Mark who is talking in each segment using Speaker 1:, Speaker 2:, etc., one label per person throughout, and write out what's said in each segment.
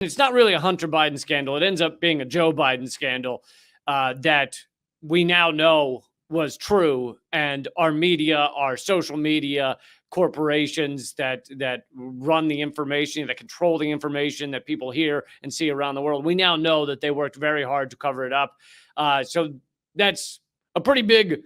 Speaker 1: It's not really a Hunter Biden scandal. It ends up being a Joe Biden scandal that we now know was true. And our media, our social media, corporations that run the information, that control the information that people hear and see around the world, we now know that they worked very hard to cover it up. So that's a pretty big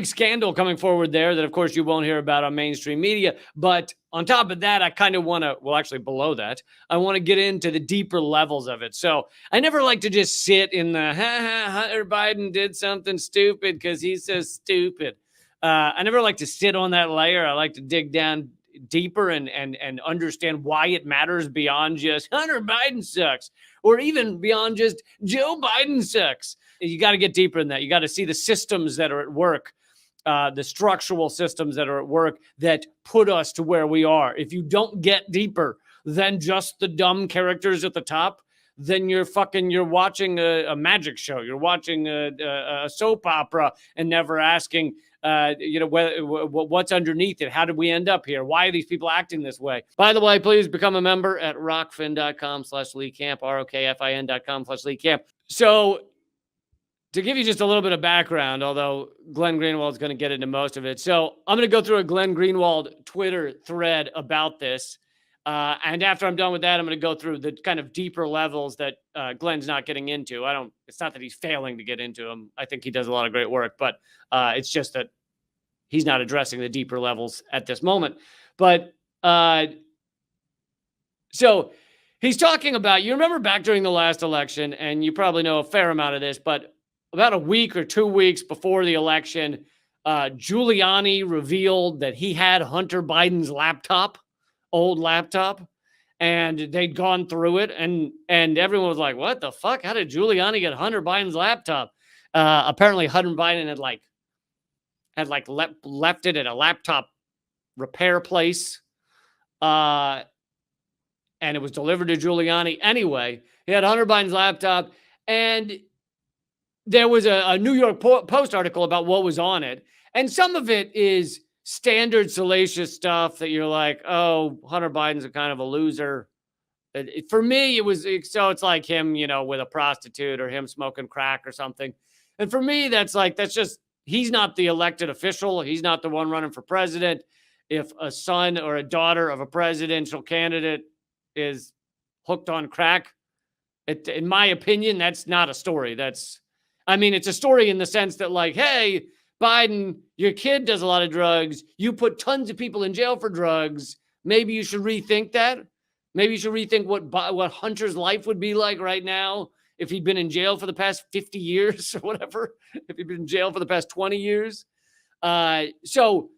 Speaker 1: scandal coming forward there that, of course, you won't hear about on mainstream media. But on top of that, I kind of want to, well, actually below that, I want to get into the deeper levels of it. So I never like to just sit in the, Hunter Biden did something stupid because he's so stupid. I never like to sit on that layer. I like to dig down deeper and understand why it matters beyond just Hunter Biden sucks, or even beyond just Joe Biden sucks. You got to get deeper in that. You got to see the systems that are at work, the structural systems that are at work that put us to where we are. If you don't get deeper than just the dumb characters at the top, then you're watching a magic show. You're watching a soap opera and never asking, what's underneath it? How did we end up here? Why are these people acting this way? By the way, please become a member at rockfin.com/Lee Camp, ROKFIN.com/Lee Camp. So to give you just a little bit of background, although Glenn Greenwald's going to get into most of it. So I'm going to go through a Glenn Greenwald Twitter thread about this. And after I'm done with that, I'm going to go through the kind of deeper levels that Glenn's not getting into. It's not that he's failing to get into them. I think he does a lot of great work, but it's just that he's not addressing the deeper levels at this moment. But so he's talking about, you remember back during the last election, and you probably know a fair amount of this, but about a week or 2 weeks before the election, Giuliani revealed that he had Hunter Biden's old laptop, and they'd gone through it, and everyone was like, what the fuck? How did Giuliani get Hunter Biden's laptop? Apparently Hunter Biden had left it at a laptop repair place, and it was delivered to Giuliani. Anyway, he had Hunter Biden's laptop, and there was a New York Post article about what was on it. And some of it is standard salacious stuff that you're like, oh, Hunter Biden's a kind of a loser. For me, it's like him, with a prostitute, or him smoking crack or something. And for me, that's just, he's not the elected official. He's not the one running for president. If a son or a daughter of a presidential candidate is hooked on crack, in my opinion, that's not a story. It's a story in the sense that, like, hey, Biden, your kid does a lot of drugs. You put tons of people in jail for drugs. Maybe you should rethink that. Maybe you should rethink what Hunter's life would be like right now if he'd been in jail for the past 50 years or whatever, if he'd been in jail for the past 20 years. So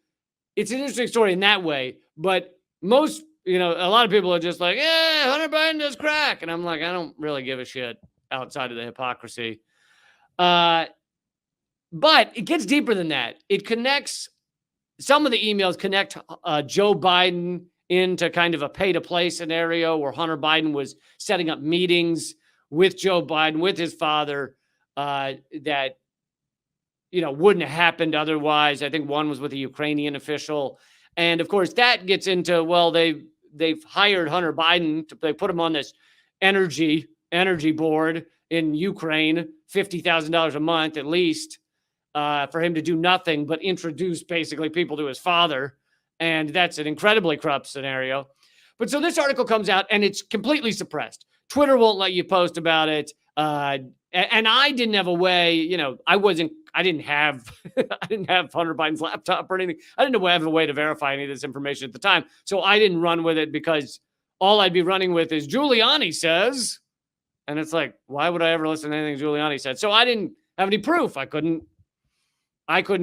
Speaker 1: it's an interesting story in that way. But most, a lot of people are just like, yeah, Hunter Biden does crack. And I'm like, I don't really give a shit outside of the hypocrisy. But it gets deeper than that. It connects, some of the emails connect Joe Biden into kind of a pay-to-play scenario where Hunter Biden was setting up meetings with Joe Biden, with his father, that, wouldn't have happened otherwise. I think one was with a Ukrainian official. And of course, that gets into, well, they've hired Hunter Biden, they put him on this energy board in Ukraine, $50,000 a month at least, for him to do nothing but introduce basically people to his father. And that's an incredibly corrupt scenario. But so this article comes out and it's completely suppressed. Twitter won't let you post about it. And I didn't have a way, I didn't have Hunter Biden's laptop or anything. I didn't have a way to verify any of this information at the time. So I didn't run with it because all I'd be running with is Giuliani says. And it's like, why would I ever listen to anything Giuliani said? So I didn't have any proof. I couldn't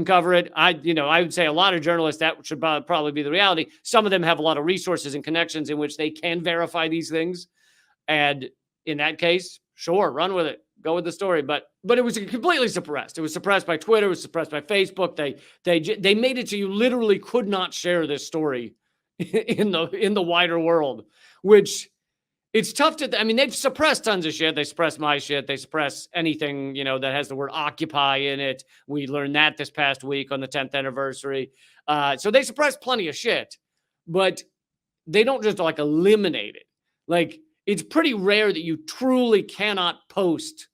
Speaker 1: cover it. I would say a lot of journalists, that should probably be the reality. Some of them have a lot of resources and connections in which they can verify these things. And in that case, sure, run with it. Go with the story. But it was completely suppressed. It was suppressed by Twitter. It was suppressed by Facebook. They made it so you literally could not share this story in the wider world, which it's tough to, they've suppressed tons of shit. They suppress my shit. They suppress anything, that has the word occupy in it. We learned that this past week on the 10th anniversary. So they suppress plenty of shit, but they don't just eliminate it. Like, it's pretty rare that you truly cannot post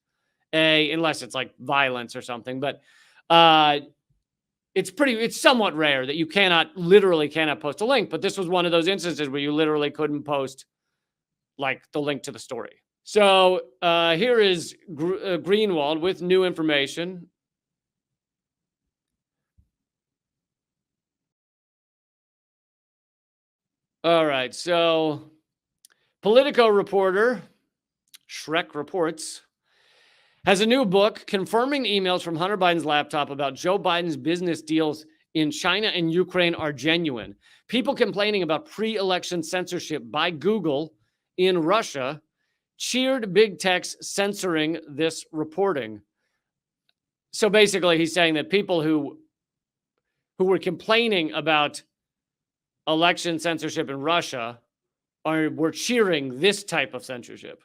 Speaker 1: unless it's like violence or something, but it's somewhat rare that you literally cannot post a link. But this was one of those instances where you literally couldn't post like the link to the story. So here is Greenwald with new information. All right, so Politico reporter Shrek Reports has a new book confirming emails from Hunter Biden's laptop about Joe Biden's business deals in China and Ukraine are genuine. People complaining about pre-election censorship by Google in Russia cheered big tech's censoring this reporting. So basically, he's saying that people who were complaining about election censorship in Russia were cheering this type of censorship.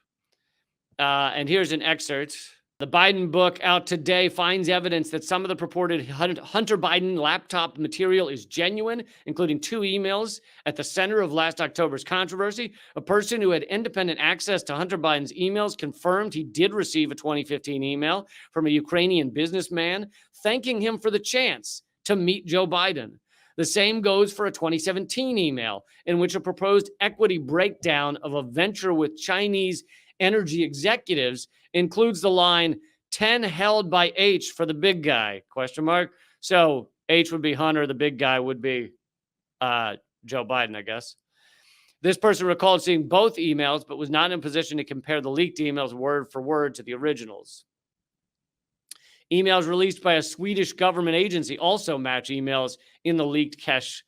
Speaker 1: And here's an excerpt. The Biden book out today finds evidence that some of the purported Hunter Biden laptop material is genuine, including 2 emails at the center of last October's controversy. A person who had independent access to Hunter Biden's emails confirmed he did receive a 2015 email from a Ukrainian businessman thanking him for the chance to meet Joe Biden. The same goes for a 2017 email in which a proposed equity breakdown of a venture with Chinese energy executives includes the line 10 held by H for the big guy, ? So H would be Hunter, the big guy would be Joe Biden, I guess. This person recalled seeing both emails, but was not in a position to compare the leaked emails word for word to the originals. Emails released by a Swedish government agency also match emails in the leaked cache.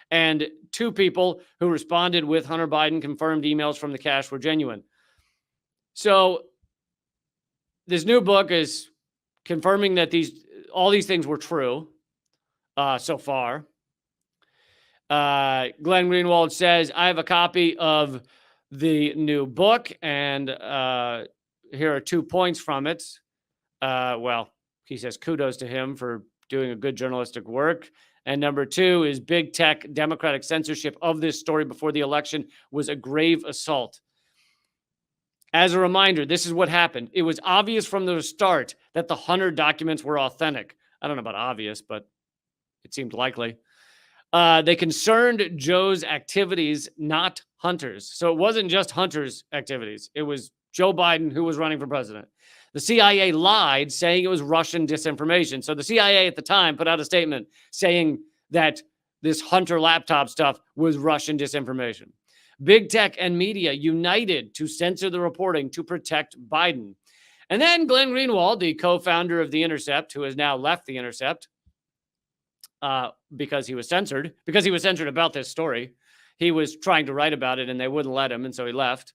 Speaker 1: And 2 people who responded with Hunter Biden confirmed emails from the cache were genuine. So this new book is confirming that all these things were true so far. Glenn Greenwald says, I have a copy of the new book, and here are 2 points from it. Well, he says kudos to him for doing a good journalistic work. And number 2 is big tech Democratic censorship of this story before the election was a grave assault. As a reminder, this is what happened. It was obvious from the start that the Hunter documents were authentic. I don't know about obvious, but it seemed likely. They concerned Joe's activities, not Hunter's. So it wasn't just Hunter's activities. It was Joe Biden who was running for president. The CIA lied, saying it was Russian disinformation. So the CIA at the time put out a statement saying that this Hunter laptop stuff was Russian disinformation. Big tech and media united to censor the reporting to protect Biden. And then Glenn Greenwald, the co-founder of The Intercept, who has now left The Intercept because he was censored about this story. He was trying to write about it and they wouldn't let him, and so he left.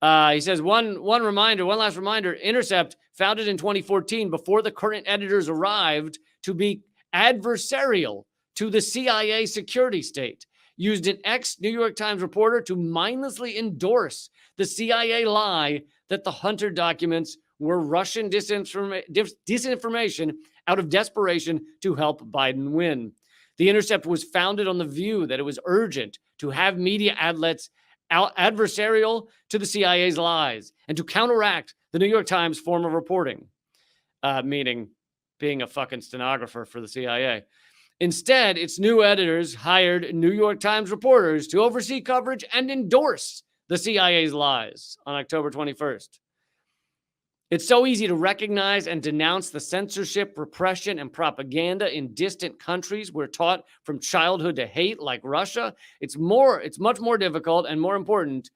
Speaker 1: He says, one last reminder, Intercept, founded in 2014 before the current editors arrived to be adversarial to the CIA security state, used an ex-New York Times reporter to mindlessly endorse the CIA lie that the Hunter documents were Russian disinformation out of desperation to help Biden win. The Intercept was founded on the view that it was urgent to have media outlets adversarial to the CIA's lies and to counteract the New York Times form of reporting, meaning being a fucking stenographer for the CIA. Instead, its new editors hired New York Times reporters to oversee coverage and endorse the CIA's lies on October 21st. It's so easy to recognize and denounce the censorship, repression, and propaganda in distant countries we're taught from childhood to hate, like Russia. It's much more difficult and more important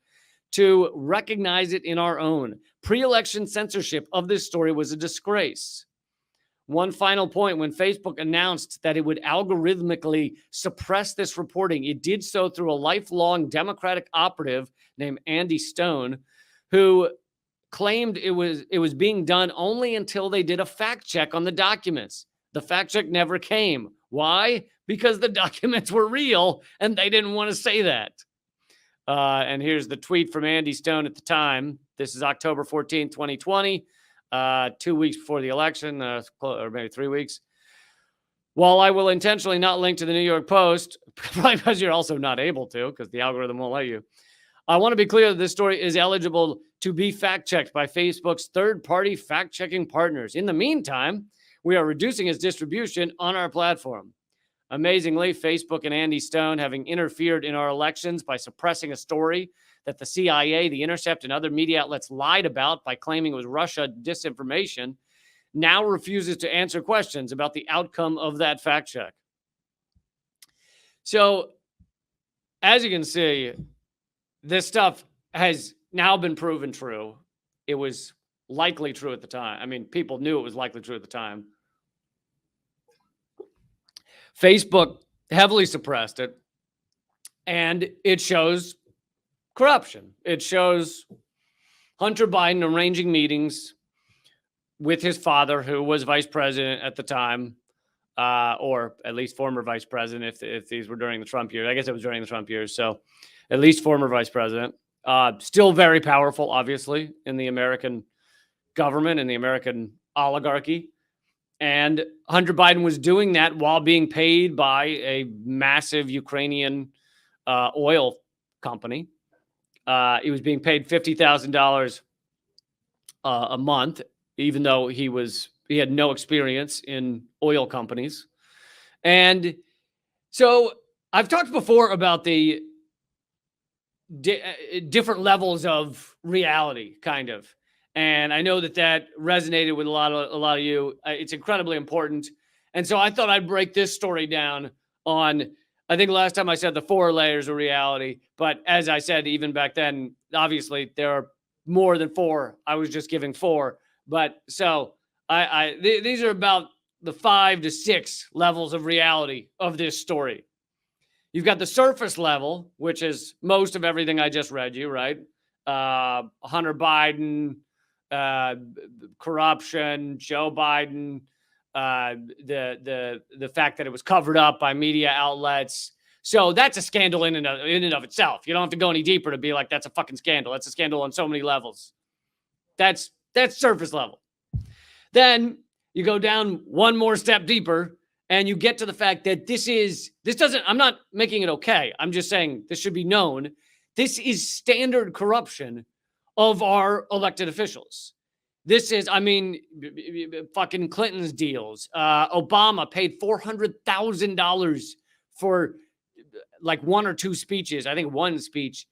Speaker 1: to recognize it in our own. Pre-election censorship of this story was a disgrace. One final point, when Facebook announced that it would algorithmically suppress this reporting, it did so through a lifelong Democratic operative named Andy Stone, who claimed it was being done only until they did a fact check on the documents. The fact check never came. Why? Because the documents were real and they didn't want to say that. And here's the tweet from Andy Stone at the time. This is October 14th, 2020, 2 weeks before the election, or maybe 3 weeks. While I will intentionally not link to the New York Post, probably because you're also not able to, because the algorithm won't let you, I want to be clear that this story is eligible to be fact-checked by Facebook's third-party fact-checking partners. In the meantime, we are reducing its distribution on our platform. Amazingly, Facebook and Andy Stone, having interfered in our elections by suppressing a story that the CIA, The Intercept, and other media outlets lied about by claiming it was Russia disinformation, now refuses to answer questions about the outcome of that fact check. So, as you can see, this stuff has now been proven true. It was likely true at the time. I mean, people knew it was likely true at the time. Facebook heavily suppressed it, and it shows corruption. It shows Hunter Biden arranging meetings with his father, who was vice president at the time, or at least former vice president, if these were during the Trump years. I guess it was during the Trump years, so at least former vice president. Still very powerful, obviously, in the American government and the American oligarchy. And Hunter Biden was doing that while being paid by a massive Ukrainian oil company. He was being paid $50,000 a month, even though he had no experience in oil companies. And so I've talked before about the different levels of reality, kind of. And I know that resonated with a lot of you. It's incredibly important. And so I thought I'd break this story down on, I think last time I said the 4 layers of reality. But as I said, even back then, obviously there are more than 4. I was just giving 4. But so these are about the 5 to 6 levels of reality of this story. You've got the surface level, which is most of everything I just read you, right? Hunter Biden, corruption, Joe Biden, the fact that it was covered up by media outlets. So that's a scandal in and of itself. You don't have to go any deeper to be like, that's a fucking scandal. That's a scandal on so many levels. That's surface level. Then you go down one more step deeper and you get to the fact that I'm not making it okay. I'm just saying this should be known. This is standard corruption of our elected officials. This is, fucking Clinton's deals. Obama paid $400,000 for like 1 or 2 speeches. I think 1 speech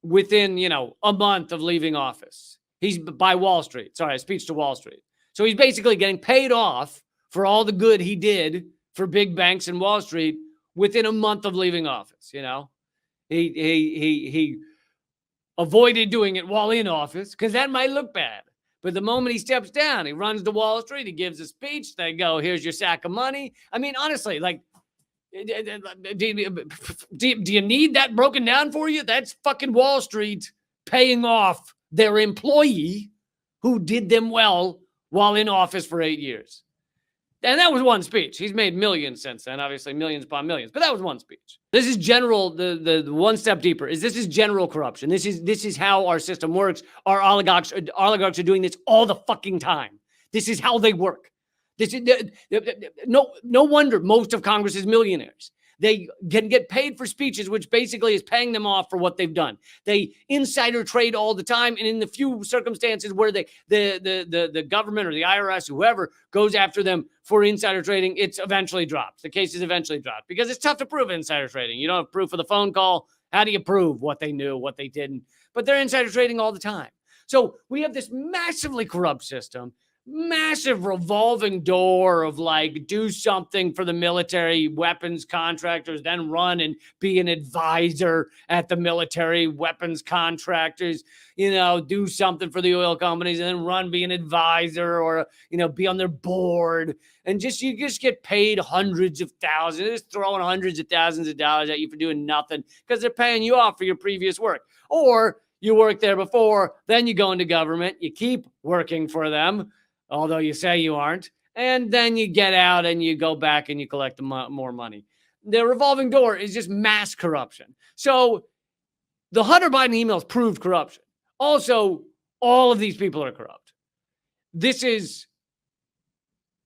Speaker 1: within, a month of leaving office. He's by Wall Street. Sorry, a speech to Wall Street. So he's basically getting paid off for all the good he did for big banks and Wall Street within a month of leaving office. He avoided doing it while in office because that might look bad. But the moment he steps down, he runs to Wall Street, he gives a speech, they go, here's your sack of money. I mean, honestly, like, do you need that broken down for you? That's fucking Wall Street paying off their employee who did them well while in office for 8 years. And that was 1 speech. He's made millions since then, obviously millions upon millions, but that was 1 speech. This is general, the one step deeper is this is general corruption. This is how our system works. Our oligarchs are doing this all the fucking time. This is how they work. This is no wonder most of Congress is millionaires. They can get paid for speeches, which basically is paying them off for what they've done. They insider trade all the time, and in the few circumstances where the government or the IRS, whoever, goes after them for insider trading, it's eventually dropped. The case is eventually dropped because it's tough to prove insider trading. You don't have proof of the phone call. How do you prove what they knew, what they didn't? But they're insider trading all the time. So we have this massively corrupt system. Massive revolving door of like, do something for the military weapons contractors, then run and be an advisor at the military weapons contractors, do something for the oil companies and then run, be an advisor or, be on their board. And you just get paid hundreds of thousands, just throwing hundreds of thousands of dollars at you for doing nothing because they're paying you off for your previous work. Or you worked there before, then you go into government, you keep working for them, although you say you aren't, and then you get out and you go back and you collect more money. The revolving door is just mass corruption. So the Hunter Biden emails proved corruption. Also, all of these people are corrupt. This is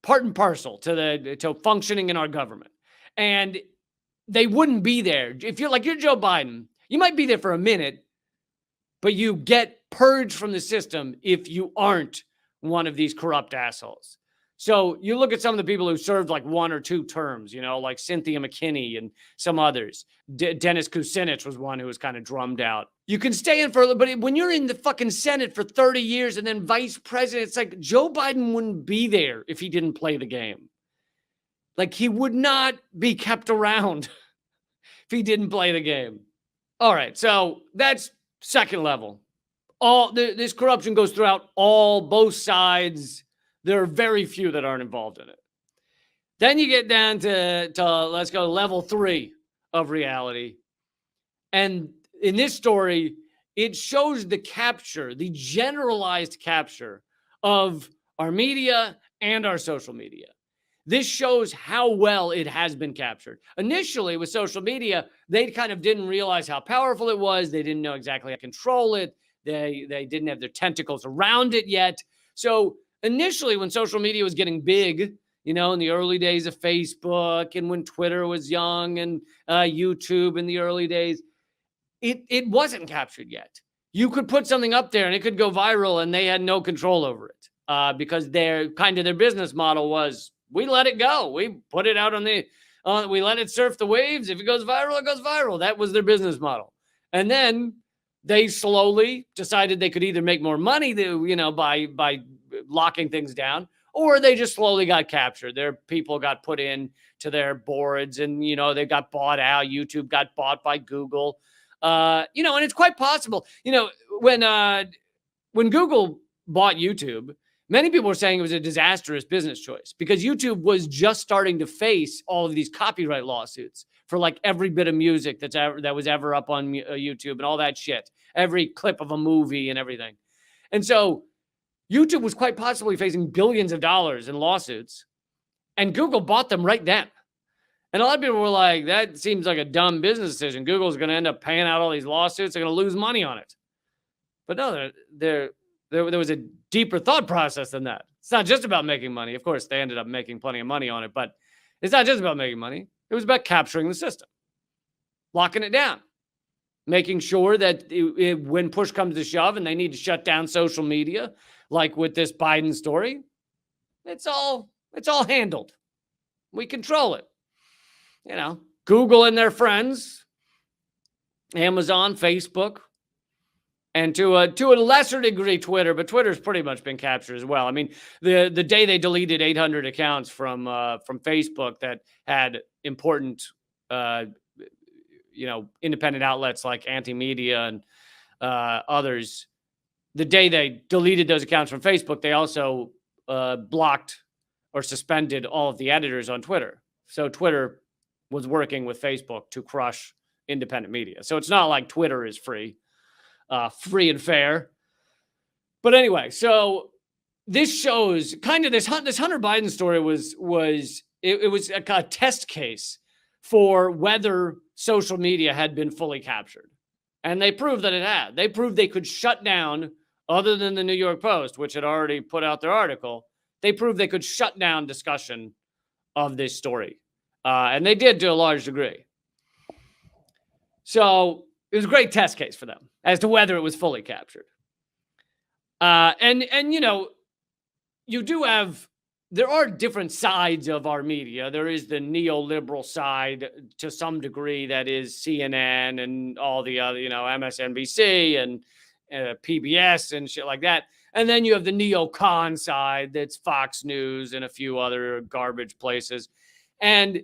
Speaker 1: part and parcel to functioning in our government. And they wouldn't be there. If you're Joe Biden, you might be there for a minute, but you get purged from the system if you aren't one of these corrupt assholes. So you look at some of the people who served like 1 or 2 terms, like Cynthia McKinney and some others. Dennis Kucinich was one who was kind of drummed out. You can stay in for a little, but when you're in the fucking Senate for 30 years and then vice president, it's like Joe Biden wouldn't be there if he didn't play the game. Like, he would not be kept around if he didn't play the game. All right, so that's second level. This corruption goes throughout both sides. There are very few that aren't involved in it. Then you get down to let's go level 3 of reality. And in this story, it shows the generalized capture of our media and our social media. This shows how well it has been captured. Initially, with social media, they kind of didn't realize how powerful it was. They didn't know exactly how to control it. They didn't have their tentacles around it yet. So initially, when social media was getting big, in the early days of Facebook and when Twitter was young and YouTube in the early days, it wasn't captured yet. You could put something up there and it could go viral and they had no control over it because their business model was, we let it go. We put it out we let it surf the waves. If it goes viral, it goes viral. That was their business model. And then they slowly decided they could either make more money, by locking things down, or they just slowly got captured. Their people got put in to their boards and, they got bought out. YouTube got bought by Google. And it's quite possible, when Google bought YouTube, many people were saying it was a disastrous business choice because YouTube was just starting to face all of these copyright lawsuits for like every bit of music that was ever up on YouTube and all that shit, every clip of a movie and everything. And so YouTube was quite possibly facing billions of dollars in lawsuits, and Google bought them right then. And a lot of people were like, that seems like a dumb business decision. Google's going to end up paying out all these lawsuits. They're going to lose money on it. But no, there was a deeper thought process than that. It's not just about making money. Of course, they ended up making plenty of money on it, but it's not just about making money. It was about capturing the system, locking it down, making sure that when push comes to shove and they need to shut down social media, like with this Biden story, it's all handled. We control it. Google and their friends, Amazon, Facebook, and to a lesser degree, Twitter, but Twitter's pretty much been captured as well. I mean, the day they deleted 800 accounts from Facebook that had important, independent outlets like Anti-Media and others, the day they deleted those accounts from Facebook, they also blocked or suspended all of the editors on Twitter. So Twitter was working with Facebook to crush independent media. So it's not like Twitter is free and fair. But anyway, so this shows kind of this Hunter Biden story was a test case for whether social media had been fully captured. And they proved that it had. They proved they could shut down, other than the New York Post, which had already put out their article, they proved they could shut down discussion of this story. And they did to a large degree. So it was a great test case for them as to whether it was fully captured. And there are different sides of our media. There is the neoliberal side to some degree, that is CNN and all the other, MSNBC and PBS and shit like that. And then you have the neocon side, that's Fox News and a few other garbage places. And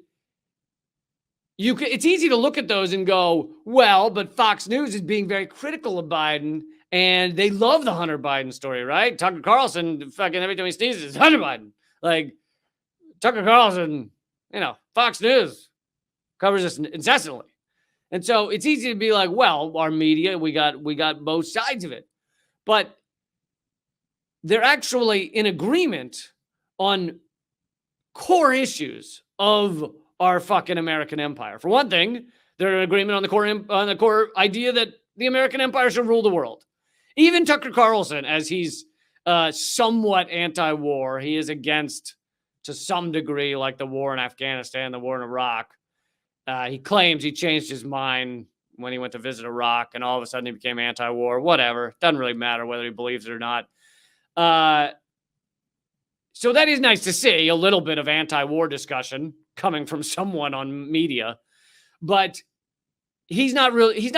Speaker 1: it's easy to look at those and go, well, but Fox News is being very critical of Biden, and they love the Hunter Biden story, right? Tucker Carlson, fucking every time he sneezes, Hunter Biden. Like, Tucker Carlson, Fox News covers this incessantly. And so it's easy to be like, well, our media, we got both sides of it. But they're actually in agreement on core issues of our fucking American empire. For one thing, they're in agreement on the core idea that the American empire should rule the world. Even Tucker Carlson, as he's somewhat anti-war, he is against, to some degree, like the war in Afghanistan, the war in Iraq. He claims he changed his mind when he went to visit Iraq, and all of a sudden he became anti-war. Whatever, doesn't really matter whether he believes it or not. So that is nice to see a little bit of anti-war discussion coming from someone on media, but he's not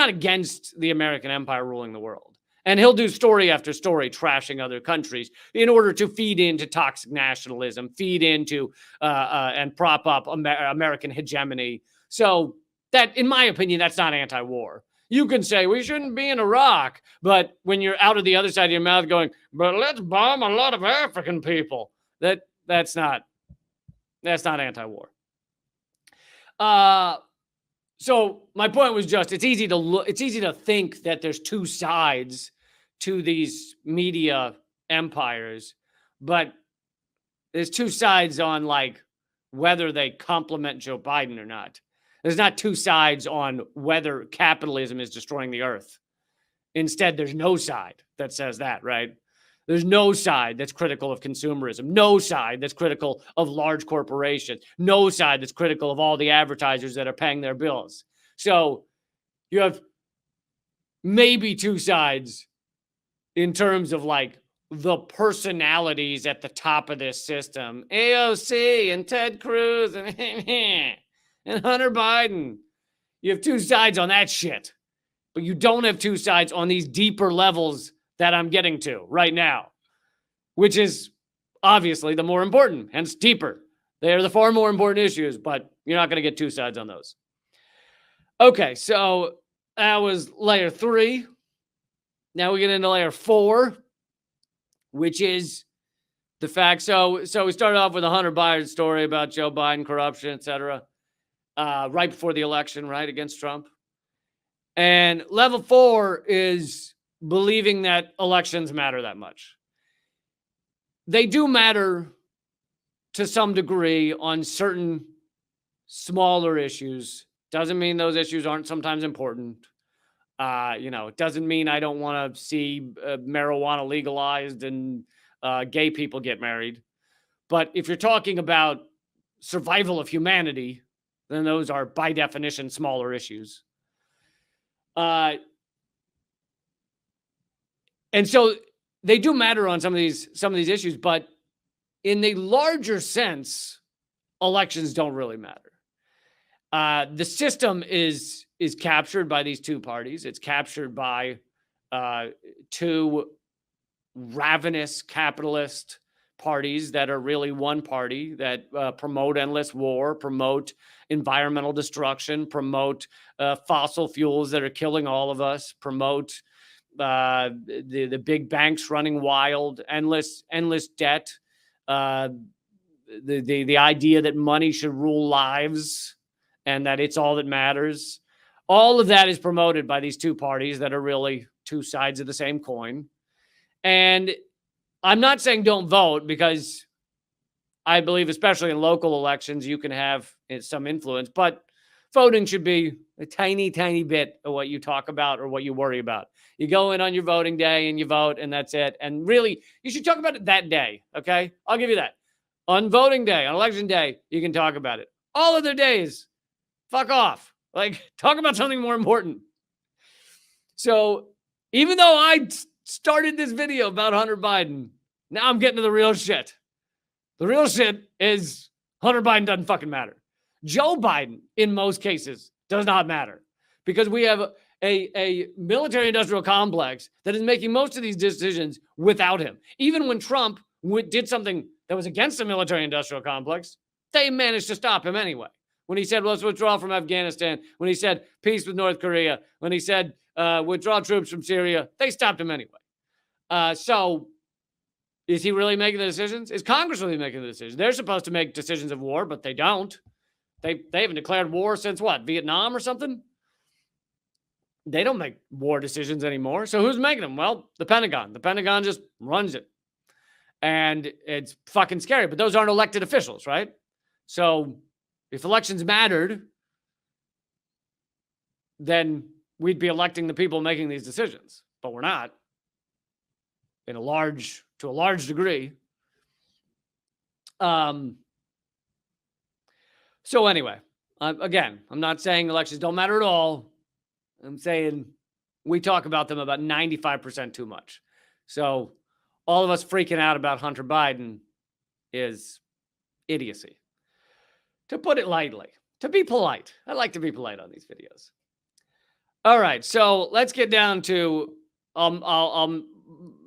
Speaker 1: against the American empire ruling the world. And he'll do story after story trashing other countries in order to feed into toxic nationalism, feed into and prop up American hegemony. So that, in my opinion, that's not anti-war. You can say we shouldn't be in Iraq, but when you're out of the other side of your mouth going, but let's bomb a lot of African people, that's not anti-war. So my point was just, it's easy to think that there's two sides to these media empires, but there's two sides on like whether they complement Joe Biden or not. There's not two sides on whether capitalism is destroying the earth. Instead, there's no side that says that, right? There's no side that's critical of consumerism. No side that's critical of large corporations. No side that's critical of all the advertisers that are paying their bills. So you have maybe two sides in terms of like the personalities at the top of this system. AOC and Ted Cruz and, and Hunter Biden. You have two sides on that shit. But you don't have two sides on these deeper levels that I'm getting to right now, which is obviously the more important, hence deeper. They are the far more important issues, but you're not going to get two sides on those. Okay, so that was layer 3. Now we get into layer 4, which is the fact. So we started off with a Hunter Biden story about Joe Biden, corruption, etc. Right before the election, right, against Trump. And level 4 is believing that elections matter that much. They do matter to some degree on certain smaller issues. Doesn't mean those issues aren't sometimes important. It doesn't mean I don't want to see marijuana legalized and gay people get married. But if you're talking about survival of humanity, then those are by definition smaller issues. And so they do matter on some of these issues, but in the larger sense, elections don't really matter. The system is captured by these two parties. It's captured by two ravenous capitalist parties that are really one party that promote endless war, promote environmental destruction, promote fossil fuels that are killing all of us, promote the big banks running wild, endless debt, the idea that money should rule lives and that it's all that matters. All of that is promoted by these two parties that are really two sides of the same coin. And I'm not saying don't vote, because I believe, especially in local elections, you can have some influence, but voting should be a tiny, tiny bit of what you talk about or what you worry about. You go in on your voting day and you vote, and that's it. And really, you should talk about it that day, okay? I'll give you that. On voting day, on election day, you can talk about it. All other days, fuck off. Like, talk about something more important. So even though I started this video about Hunter Biden, now I'm getting to the real shit. The real shit is Hunter Biden doesn't fucking matter. Joe Biden, in most cases, does not matter, because we have a military-industrial complex that is making most of these decisions without him. Even when Trump did something that was against the military-industrial complex, they managed to stop him anyway. When he said, let's withdraw from Afghanistan, when he said peace with North Korea, when he said withdraw troops from Syria, they stopped him anyway. So is he really making the decisions? Is Congress really making the decisions? They're supposed to make decisions of war, but they don't. They haven't declared war since what, Vietnam or something? They don't make war decisions anymore. So who's making them? Well, the Pentagon. The Pentagon just runs it. And it's fucking scary, but those aren't elected officials, right? So if elections mattered, then we'd be electing the people making these decisions, but we're not, to a large degree. So anyway, again, I'm not saying elections don't matter at all. I'm saying we talk about them about 95% too much. So all of us freaking out about Hunter Biden is idiocy, to put it lightly, to be polite. I like to be polite on these videos. All right, so let's get down to I'll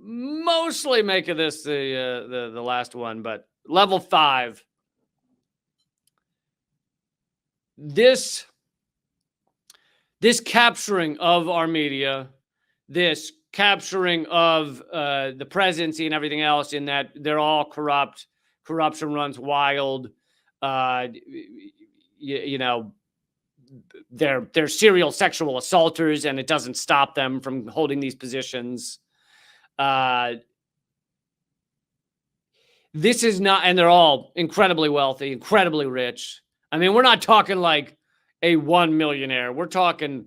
Speaker 1: mostly make of this the last one, but level 5. This capturing of our media, this capturing of the presidency and everything else, in that they're all corrupt, corruption runs wild, you know, they're serial sexual assaulters, and it doesn't stop them from holding these positions. This is not, and they're all incredibly wealthy, incredibly rich. I mean, we're not talking like a 1 millionaire. We're talking,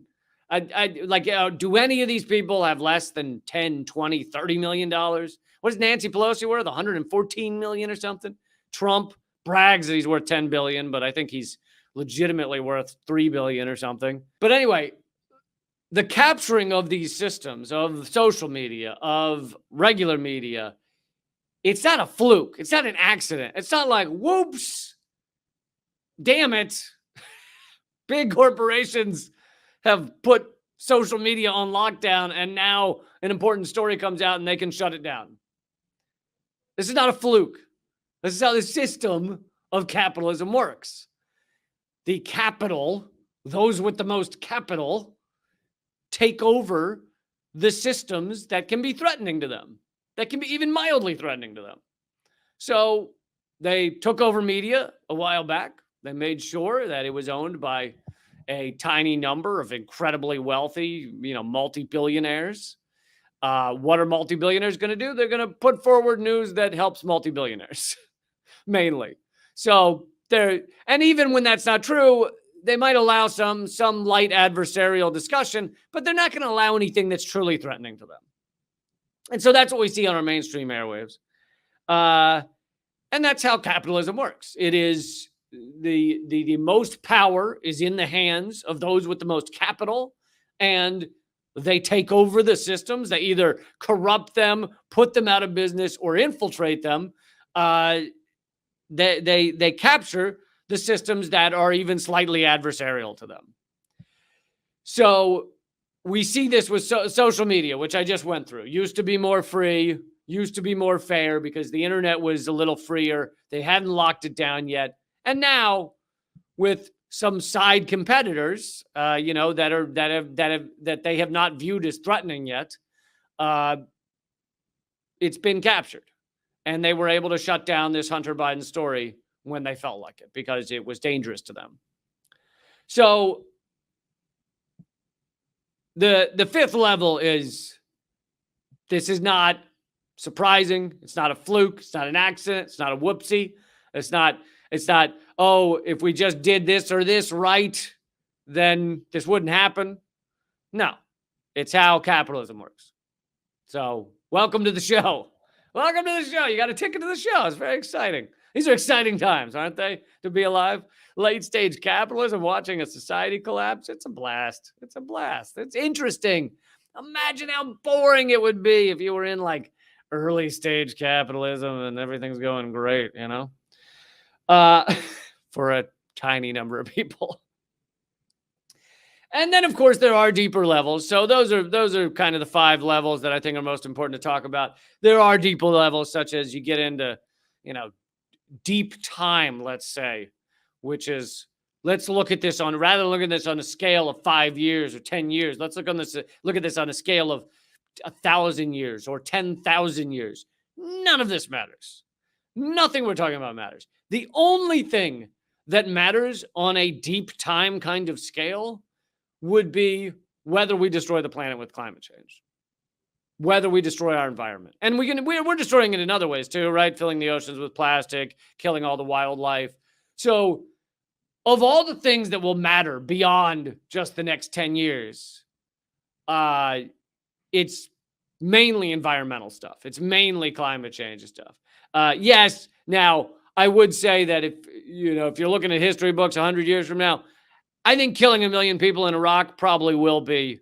Speaker 1: do any of these people have less than 10, 20, 30 million dollars? What is Nancy Pelosi worth? 114 million or something? Trump brags that he's worth 10 billion, but I think he's legitimately worth 3 billion or something. But anyway, the capturing of these systems, of social media, of regular media, it's not a fluke. It's not an accident. It's not like, whoops, damn it, big corporations have put social media on lockdown, and now an important story comes out and they can shut it down. This is not a fluke. This is how the system of capitalism works. The capital, those with the most capital, take over the systems that can be threatening to them, that can be even mildly threatening to them. So they took over media a while back. They made sure that it was owned by a tiny number of incredibly wealthy, multi-billionaires. What are multi-billionaires going to do? They're going to put forward news that helps multi-billionaires, mainly. So and even when that's not true, they might allow some light adversarial discussion, but they're not going to allow anything that's truly threatening to them. And so that's what we see on our mainstream airwaves. And that's how capitalism works. It is the most power is in the hands of those with the most capital, and they take over the systems. They either corrupt them, put them out of business, or infiltrate them. They capture the systems that are even slightly adversarial to them. So we see this with social media, which I just went through. Used to be more free, used to be more fair because the internet was a little freer. They hadn't locked it down yet. And now with some side competitors, that they have not viewed as threatening yet, it's been captured. And they were able to shut down this Hunter Biden story when they felt like it because it was dangerous to them. So the fifth level is, this is not surprising. It's not a fluke. It's not an accident. It's not a whoopsie. It's not, oh, if we just did this or this right, then this wouldn't happen. No, it's how capitalism works. So welcome to the show. Welcome to the show. You got a ticket to the show. It's very exciting. These are exciting times, aren't they? To be alive. Late stage capitalism, watching a society collapse. It's a blast. It's a blast. It's interesting. Imagine how boring it would be if you were in like early stage capitalism and everything's going great, for a tiny number of people. And then, of course, there are deeper levels. So those are kind of the 5 levels that I think are most important to talk about. There are deeper levels, such as you get into, deep time, let's say, which is, let's look at this rather than look at this on a scale of 5 years or 10 years. Let's look at this on a scale of 1,000 years or 10,000 years. None of this matters. Nothing we're talking about matters. The only thing that matters on a deep time kind of scale would be whether we destroy the planet with climate change, whether we destroy our environment. And we're destroying it in other ways too, right? Filling the oceans with plastic, killing all the wildlife. So of all the things that will matter beyond just the next 10 years, it's mainly environmental stuff. It's mainly climate change stuff. Yes. Now, I would say that if you're looking at history books 100 years from now, I think killing 1 million people in Iraq probably will be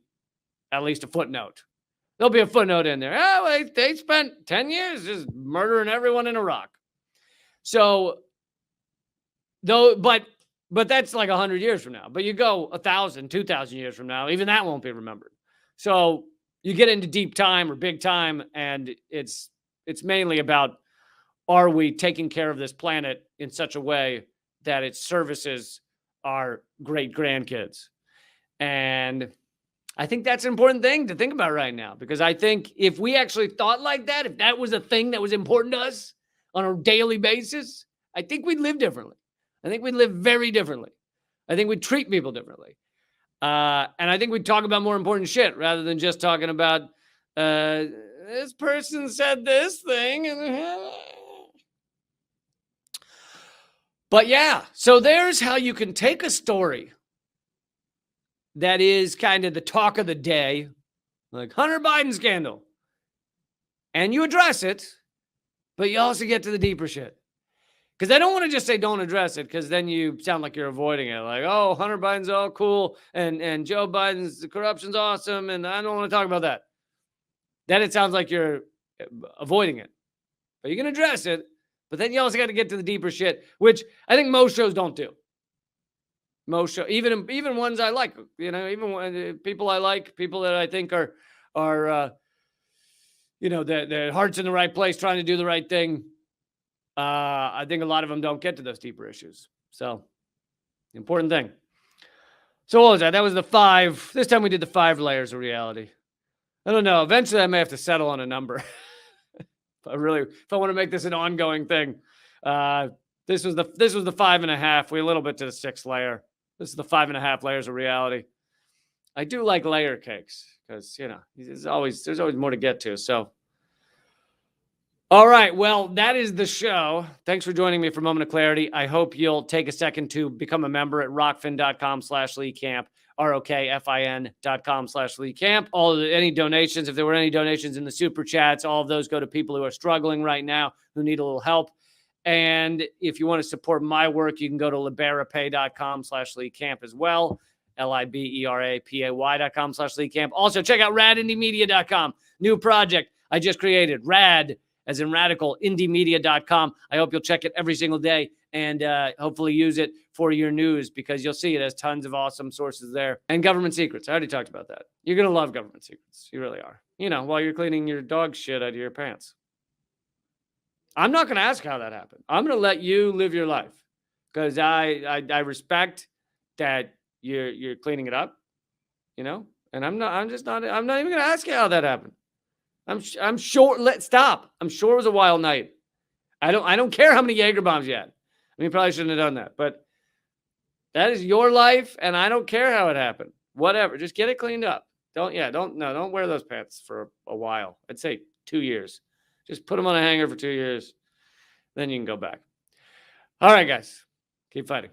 Speaker 1: at least a footnote. There'll be a footnote in there. Oh, wait, they spent 10 years just murdering everyone in Iraq. So, though, but that's like 100 years from now. But you go 1,000, 2,000 years from now, even that won't be remembered. So you get into deep time or big time, and it's mainly about, are we taking care of this planet in such a way that it services our great grandkids? And I think that's an important thing to think about right now, because I think if we actually thought like that, if that was a thing that was important to us on a daily basis, I think we'd live differently. I think we'd live very differently. I think we'd treat people differently. And I think we'd talk about more important shit rather than just talking about this person said this thing. But yeah, so there's how you can take a story that is kind of the talk of the day, like Hunter Biden scandal, and you address it, but you also get to the deeper shit. Because I don't want to just say don't address it, because then you sound like you're avoiding it. Like, oh, Hunter Biden's all cool, and Joe Biden's corruption's awesome, and I don't want to talk about that. Then it sounds like you're avoiding it. But you can address it, but then you also got to get to the deeper shit, which I think most shows don't do. Most shows, even ones I like, even when, people I like, people that I think are their heart's in the right place, trying to do the right thing. I think a lot of them don't get to those deeper issues. So, important thing. So what was that? That was the 5. This time we did the 5 layers of reality. I don't know. Eventually I may have to settle on a number. if I want to make this an ongoing thing. This was the 5.5. We're a little bit to the 6th layer. This is the 5.5 layers of reality. I do like layer cakes because, there's always more to get to. So, all right. Well, that is the show. Thanks for joining me for Moment of Clarity. I hope you'll take a second to become a member at rockfin.com/LeeCamp, ROKFIN.com/LeeCamp. Any donations, if there were any donations in the super chats, all of those go to people who are struggling right now, who need a little help. And if you want to support my work, you can go to liberapay.com/LeeCamp as well. LIBERAPAY.com/LeeCamp. Also, check out radindiemedia.com. New project I just created. Rad, as in radical, indiemedia.com. I hope you'll check it every single day and hopefully use it for your news, because you'll see it has tons of awesome sources there. And government secrets. I already talked about that. You're going to love government secrets. You really are. While you're cleaning your dog shit out of your pants. I'm not going to ask how that happened. I'm going to let you live your life, because I respect that you're cleaning it up, and I'm not even going to ask you how that happened. I'm sure. Stop. I'm sure it was a wild night. I don't care how many Jaeger bombs you had. You probably shouldn't have done that, but that is your life, and I don't care how it happened. Whatever. Just get it cleaned up. Don't wear those pants for a while. I'd say 2 years. Just put them on a hanger for 2 years. Then you can go back. All right, guys. Keep fighting.